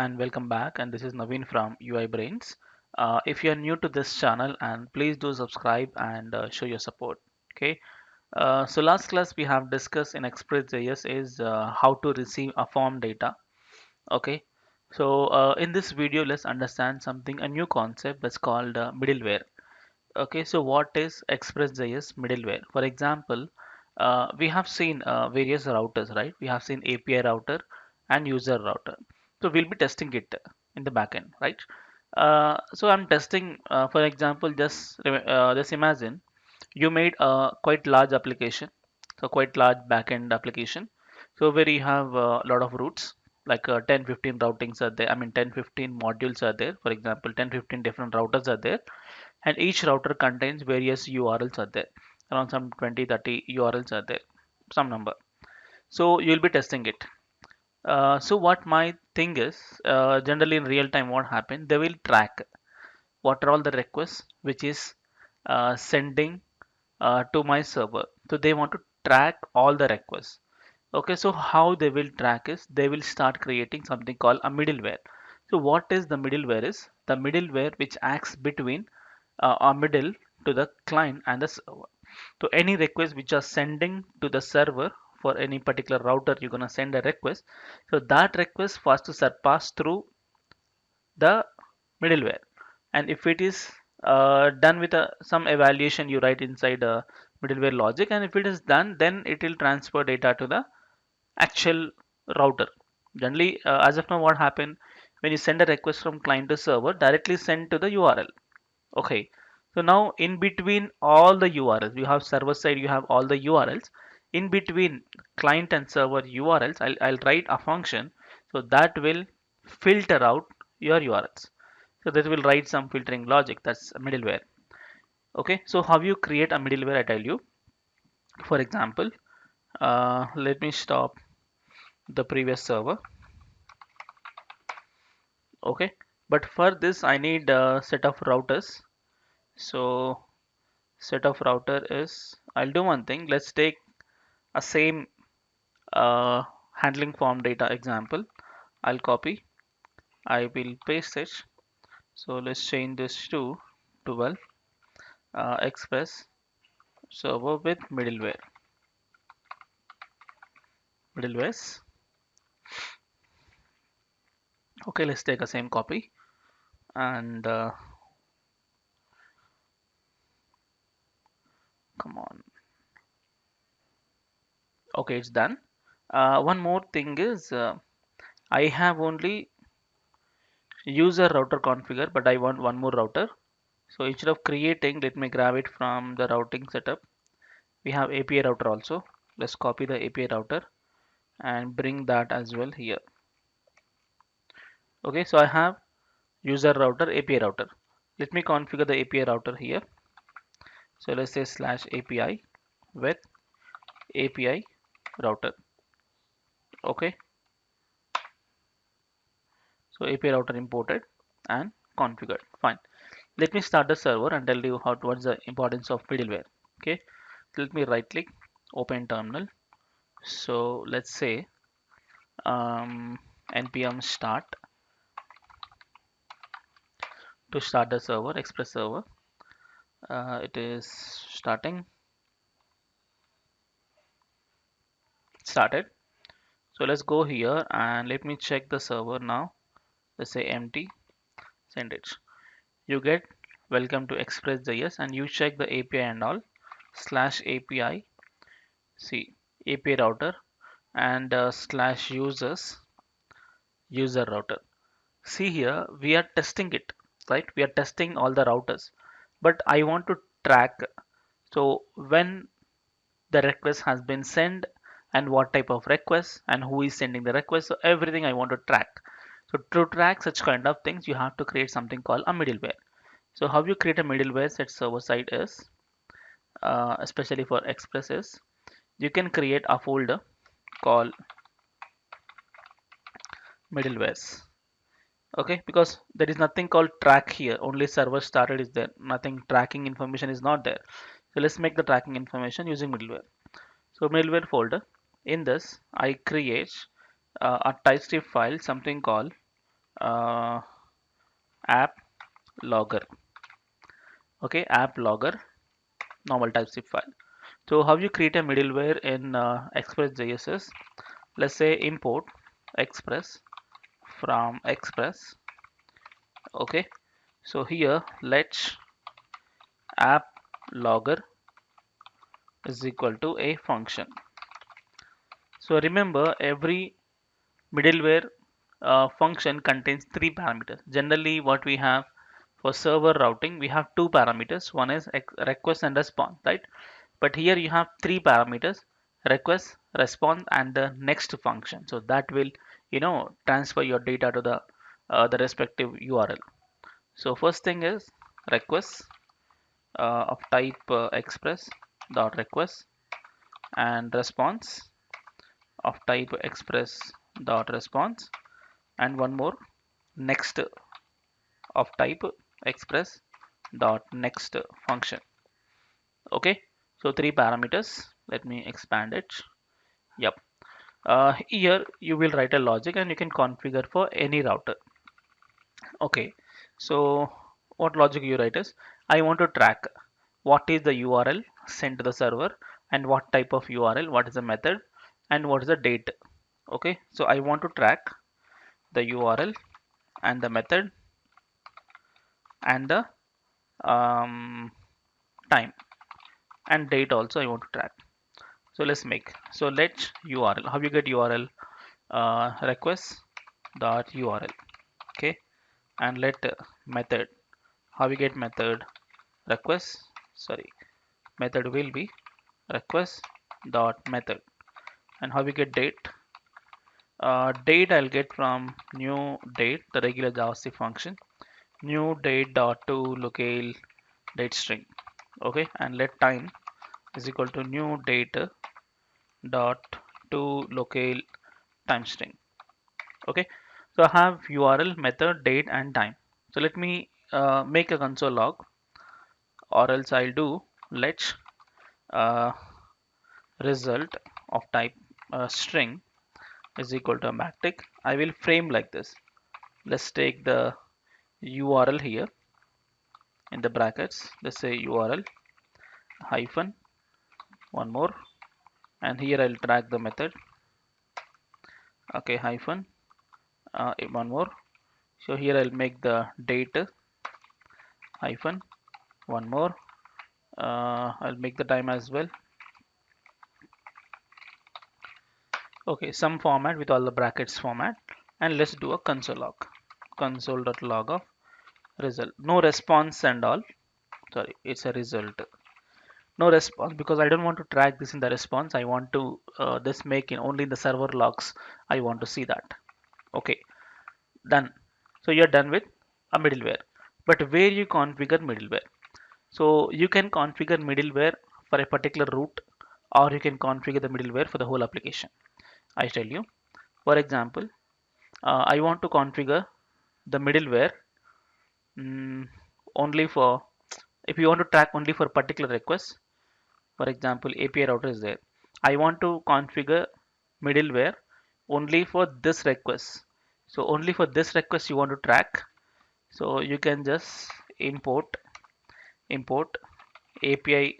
and welcome back. And this is Naveen from UI Brains. If you are new to this channel, and please do subscribe and show your support. Okay. So last class we have discussed in Express.js is how to receive a form data. Okay. So in this video, let's understand something a new concept that's called middleware. Okay. So what is Express.js middleware? For example, we have seen various routers, right? We have seen API router and user router. So we'll be testing it in the backend, right? So I'm testing, for example, just imagine you made a quite large application, so quite large backend application. So where you have a lot of routes, like 10, 15 routings are there. I mean, 10, 15 modules are there. For example, 10, 15 different routers are there, and each router contains various URLs are there. Around some 20, 30 URLs are there, some number. So you'll be testing it. So what my thing is, generally in real time, what happened? They will track what are all the requests which is sending to my server. So they want to track all the requests. Okay, so how they will track is they will start creating something called a middleware. So what is the middleware is the middleware which acts between a middle to the client and the server. So any request which are sending to the server for any particular router, you're gonna send a request. So that request first to surpass through the middleware, and if it is done with some evaluation you write inside middleware logic, and if it is done, then it will transfer data to the actual router. Generally, as of now, what happened when you send a request from client to server, directly send to the URL. Okay, so now in between all the URLs, you have server side, you have all the URLs. In between client and server URLs, I'll write a function so that will filter out your URLs. So that will write some filtering logic. That's a middleware. Okay, so how you create a middleware, I tell you. For example, let me stop the previous server. Okay, but for this I need a set of routers. So set of router is, I'll do one thing. Let's take a same handling form data example. I'll copy, I will paste it. So let's change this to 12 express server with middlewares. Okay, let's take a same copy and come on. Okay, it's done. One more thing is I have only user router configure, but I want one more router. So instead of creating, let me grab it from the routing setup. We have API router also. Let's copy the API router and bring that as well here. Okay, so I have user router, API router. Let me configure the API router here. So let's say slash API with API router. Okay, so API router imported and configured. Fine. Let me start the server and tell you what's the importance of middleware. Okay, let me right click, open terminal. So let's say npm start to start the server, Express server. It is started. So let's go here and let me check the server now. Let's say empty, send it. You get welcome to Express.js and you check the API and all slash API, see API router and slash users user router. See here, we are testing it, right? We are testing all the routers, but I want to track. So when the request has been sent and what type of request and who is sending the request, so everything I want to track. So to track such kind of things, you have to create something called a middleware. So how you create a middleware at server side is, especially for Express, is you can create a folder called middlewares. Okay, because there is nothing called track here, only server started is there, nothing tracking information is not there. So let's make the tracking information using middleware. So middleware folder, in this I create a typescript file, something called uh, app logger. Okay, app logger, normal type zip file. So how you create a middleware in Express.js is, let's say import express from express. Okay, so here let's app logger is equal to a function. So remember, every middleware function contains three parameters. Generally, what we have for server routing, we have two parameters. One is request and response, right? But here you have three parameters: request, response, and the next function. So that will, transfer your data to the respective URL. So first thing is request of type express dot request, and response of type express dot response, and one more next of type express dot next function. Okay, so three parameters. Let me expand it. Yep. Here you will write a logic and you can configure for any router. Okay, so what logic you write is, I want to track what is the URL sent to the server, and what type of URL, what is the method, and what is the date. Okay, so I want to track the URL and the method and the time and date also I want to track. So let's URL. How you get URL? Request dot URL. Okay, and let method. How we get method? Request. Sorry, method will be request dot method. And how we get date? Date I'll get from new date, the regular JavaScript function. New date dot to locale date string. Okay, and let time is equal to new date dot to locale time string. Okay, so I have URL, method, date, and time. So let me make a console log, or else I'll do let uh, result of type string is equal to a backtick. I will frame like this. Let's take the URL here in the brackets. Let's say URL hyphen one more, and here I'll track the method. Okay, hyphen one more. So here I'll make the date hyphen one more. I'll make the time as well. Okay, some format with all the brackets format, and let's do a console log. Console.log of result. No response and all. Sorry, it's a result. No response because I don't want to track this in the response. I want to this make in only in the server logs. I want to see that. Okay, done. So you're done with a middleware. But where you configure middleware? So you can configure middleware for a particular route, or you can configure the middleware for the whole application. I tell you. For example, I want to configure the middleware mm, only for, if you want to track only for particular requests. For example, API router is there. I want to configure middleware only for this request. So only for this request you want to track. So you can just import API,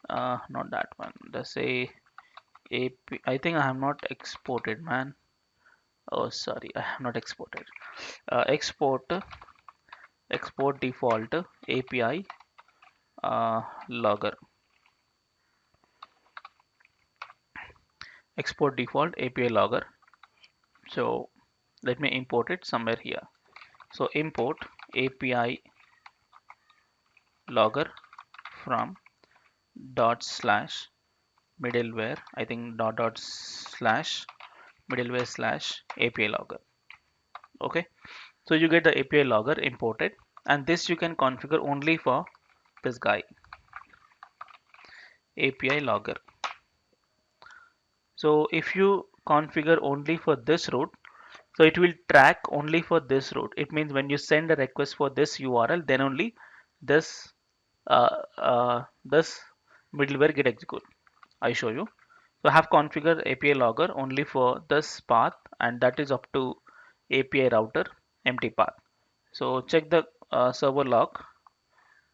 not that one. Let's say API. I think I have not exported, man. Oh, sorry, I have not exported. Export default API logger. Export default API logger. So let me import it somewhere here. So import API logger from dot slash middleware. I think dot slash middleware slash API logger. Okay. So you get the API logger imported, and this you can configure only for this guy, API logger. So if you configure only for this route, so it will track only for this route. It means when you send a request for this URL, then only this this middleware get executed. I show you. So I have configured API logger only for this path, and that is up to API router. empty path. So check the server log.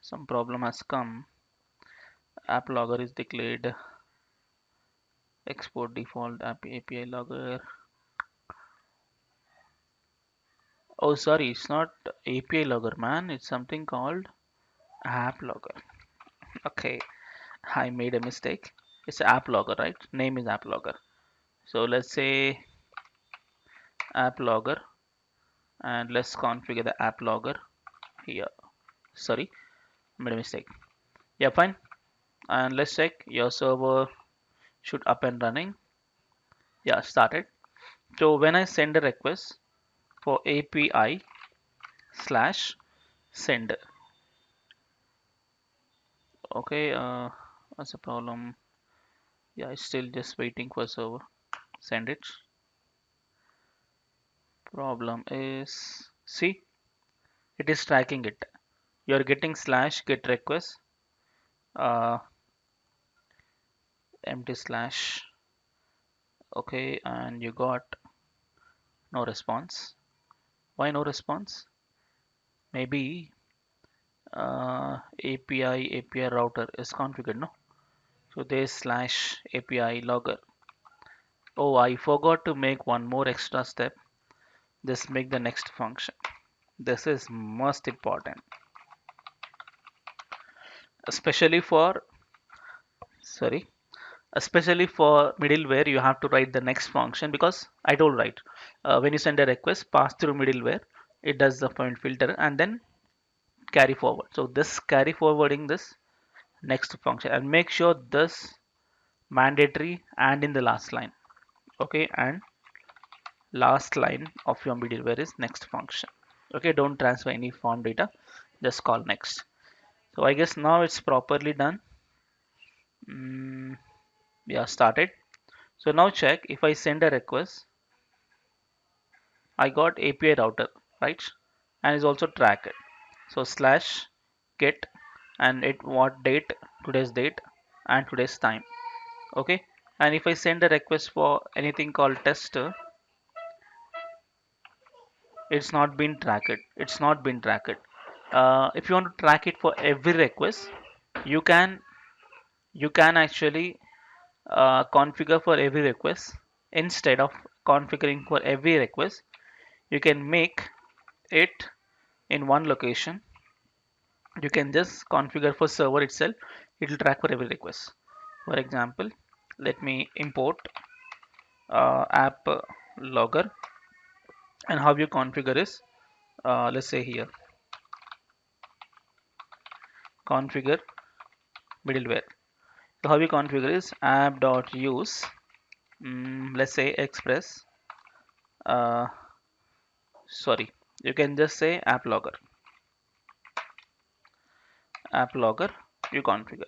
Some problem has come. App logger is declared. Export default API logger. Oh, sorry, it's not API logger, man. It's something called app logger. Okay, I made a mistake. It's app logger, right? Name is app logger. So let's say app logger, and let's configure the app logger here. Sorry, made a mistake. Yeah, fine. And let's check your server should up and running. Yeah, started. So when I send a request for API slash send, okay, what's the problem? Yeah, it's still just waiting for server. Send it. Problem is, see, it is tracking it. You're getting slash get request, uh, empty slash, okay, and you got no response. Why no response? Maybe API router is configured, no? So there's slash API logger. Oh, I forgot to make one more extra step. Just make the next function. This is most important, especially for, sorry, especially for middleware. You have to write the next function because I told right. When you send a request, pass through middleware. It does the point filter and then carry forward. So this carry forwarding this next function and make sure this mandatory and in the last line. Okay, and last line of your middleware is next function. Okay, don't transfer any form data, just call next. So I guess now it's properly done. Yeah, started. So now check if I send a request, I got API router, right? And is also tracked. So slash get and it what date, today's date and today's time. Okay, and if I send a request for anything called tester, it's not been tracked. It's not been tracked. If you want to track it for every request, you can actually configure for every request. Instead of configuring for every request, you can make it in one location. You can just configure for server itself. It will track for every request. For example, let me import app logger, and how you configure is, let's say here configure middleware. So how we configure is app.use, let's say express, uh, sorry, you can just say app logger you configure.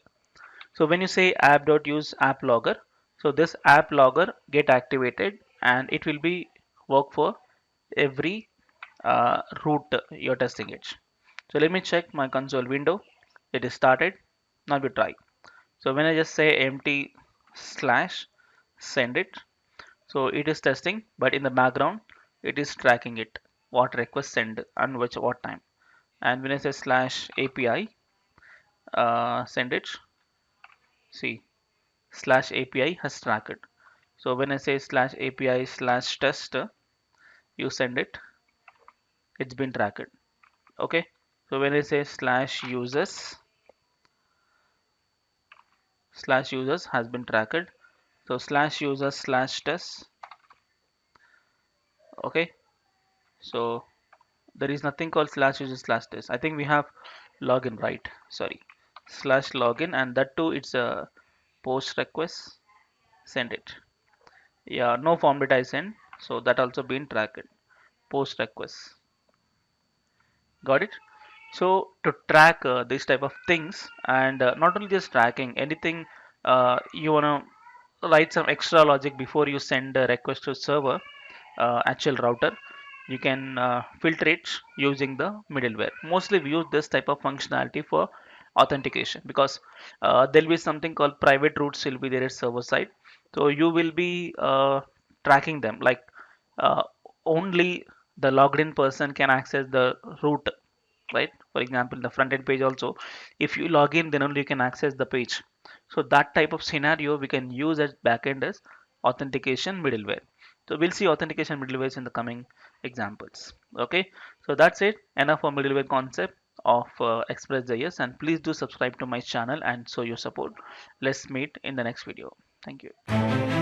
So when you say app.use app logger, so this app logger get activated and it will be work for every route you're testing it. So let me check my console window. It is started. Now we try. So when I just say empty slash send it, so it is testing, but in the background it is tracking it what request send and which what time. And when I say slash API send it, see slash API has tracked. So when I say slash API slash test, you send it, it's been tracked. Okay. So when I say slash users has been tracked. So slash users slash test. Okay. So there is nothing called slash users slash test. I think we have login, right? Sorry, slash login, and that too it's a post request. Send it. Yeah, no form data I send, so that also been tracked. Post request. Got it? So to track this type of things, and not only just tracking anything, you wanna write some extra logic before you send a request to server, actual router. You can filter it using the middleware. Mostly we use this type of functionality for authentication because there will be something called private routes will be there at server side. So you will be tracking them like uh, only the logged in person can access the root, right? For example, the front end page also, if you log in, then only you can access the page. So that type of scenario we can use as backend as authentication middleware. So we'll see authentication middlewares in the coming examples. Okay, so that's it, enough for middleware concept of Express.js, and please do subscribe to my channel and show your support. Let's meet in the next video. Thank you.